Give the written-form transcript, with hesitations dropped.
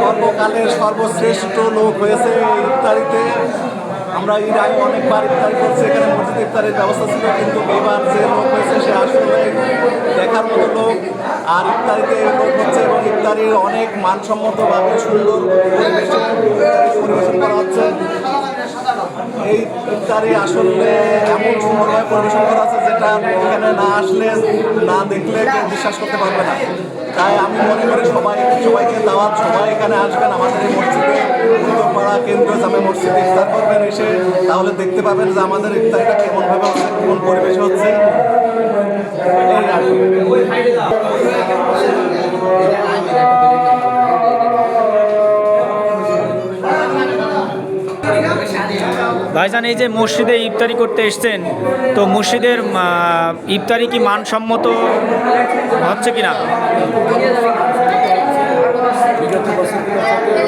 সর্বকালের সর্বশ্রেষ্ঠ লোক হয়েছে ইফতারিতে। আমরা এর আগে অনেকবার ইফতারি করছি, এখানে মসজিদ ইফতারির ব্যবস্থা ছিল, কিন্তু এবার যে লোক হয়েছে সে আসলে দেখার মতো লোক। আর ইফতারিতে লোক হচ্ছে এবং ইফতারির অনেক মানসম্মতভাবে সুন্দর পরিবেশে পরিবেশন করা হচ্ছে। এই ইফতারি আসলে এমন সুন্দরভাবে পরিবেশন করা আছে যেটা এখানে না আসলে না দেখলে কেউ বিশ্বাস করতে পারবে না। তাই আমি মনে করি সবাইকে দাওয়াত, সবাই এখানে আসবেন আমাদের এই মসজিদে, উত্তরপাড়া কেন্দ্রীয় জামে মসজিদে ইফতার করবেন এসে, তাহলে দেখতে পাবেন যে আমাদের ইফতারিটা কেমনভাবে হচ্ছে, কেমন পরিবেশ হচ্ছে। এই আর কি। ভাইজান, এই যে মসজিদে ইফতারি করতে এসছেন, তো মসজিদের ইফতারি কি মানসম্মত হচ্ছে কিনা? বিগত বছরগুলো থেকে